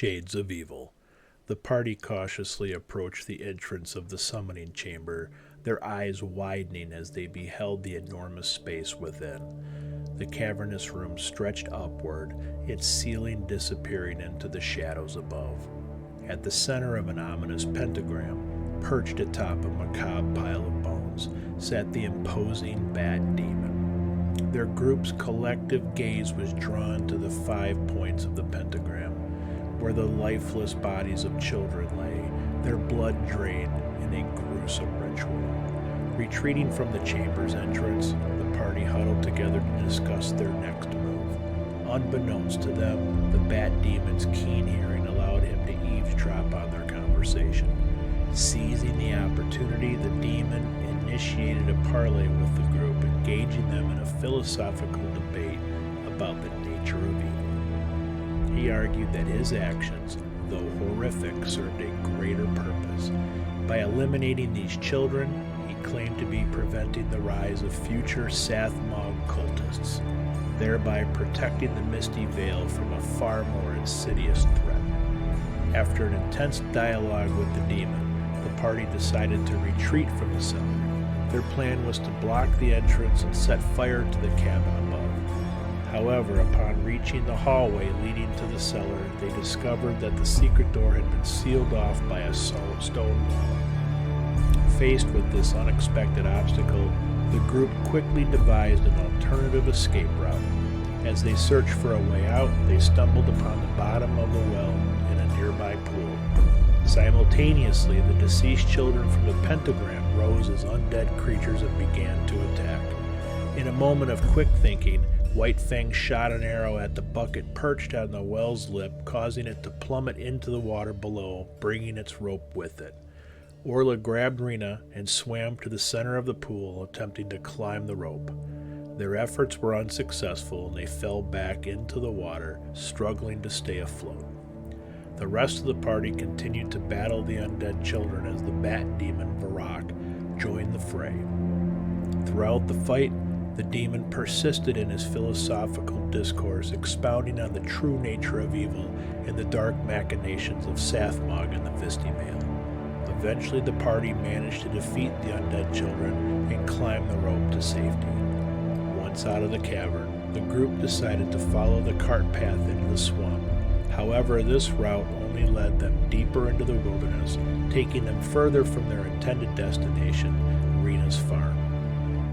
shades of evil. The party cautiously approached the entrance of the summoning chamber, their eyes widening as they beheld the enormous space within. The cavernous room stretched upward, its ceiling disappearing into the shadows above. At the center of an ominous pentagram, perched atop a macabre pile of bones, sat the imposing bat demon. Their group's collective gaze was drawn to the 5 points of the pentagram, where the lifeless bodies of children lay, their blood drained in a gruesome ritual. Retreating from the chamber's entrance, the party huddled together to discuss their next move. Unbeknownst to them, the bat demon's keen hearing allowed him to eavesdrop on their conversation. Seizing the opportunity, the demon initiated a parley with the group, engaging them in a philosophical debate about the nature of evil. He argued that his actions, though horrific, served a greater purpose. By eliminating these children, he claimed to be preventing the rise of future Sathmog cultists, thereby protecting the Misty Vale from a far more insidious threat. After an intense dialogue with the demon, the party decided to retreat from the cellar. Their plan was to block the entrance and set fire to the cabin above. However, upon reaching the hallway leading to the cellar, they discovered that the secret door had been sealed off by a stone wall. Faced with this unexpected obstacle, the group quickly devised an alternative escape route. As they searched for a way out, they stumbled upon the bottom of the well in a nearby pool. Simultaneously, the deceased children from the pentagram rose as undead creatures and began to attack. In a moment of quick thinking, White Fang shot an arrow at the bucket perched on the well's lip, causing it to plummet into the water below, bringing its rope with it. Orla grabbed Rena and swam to the center of the pool, attempting to climb the rope. Their efforts were unsuccessful, and they fell back into the water, struggling to stay afloat. The rest of the party continued to battle the undead children as the bat demon Varrock joined the fray. Throughout the fight, the demon persisted in his philosophical discourse, expounding on the true nature of evil and the dark machinations of Sathmog and the Misty Vale. Eventually, the party managed to defeat the undead children and climb the rope to safety. Once out of the cavern, the group decided to follow the cart path into the swamp. However, this route only led them deeper into the wilderness, taking them further from their intended destination, Rena's farm.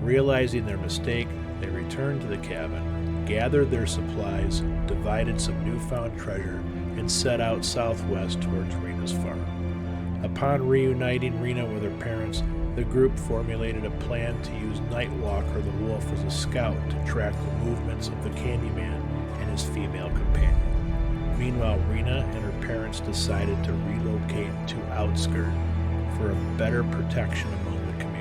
Realizing their mistake, they returned to the cabin, gathered their supplies, divided some newfound treasure, and set out southwest towards Rena's farm. Upon reuniting Rena with her parents, the group formulated a plan to use Nightwalker the Wolf as a scout to track the movements of the Candyman and his female companion. Meanwhile, Rena and her parents decided to relocate to Outskirt for a better protection among the community.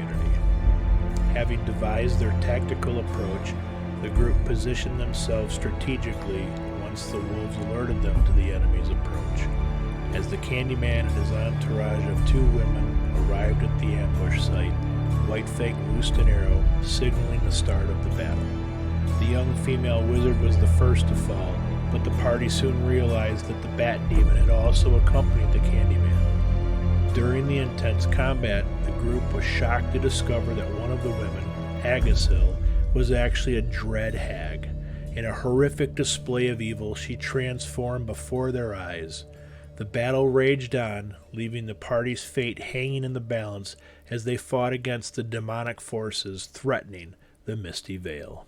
Having devised their tactical approach, the group positioned themselves strategically once the wolves alerted them to the enemy's approach. As the Candyman and his entourage of 2 women arrived at the ambush site, White Fang loosed an arrow, signaling the start of the battle. The young female wizard was the first to fall, but the party soon realized that the bat demon had also accompanied the Candyman. During the intense combat, the group was shocked to discover that one of the women, Agasil, was actually a dread hag. In a horrific display of evil, she transformed before their eyes. The battle raged on, leaving the party's fate hanging in the balance as they fought against the demonic forces threatening the Misty Vale.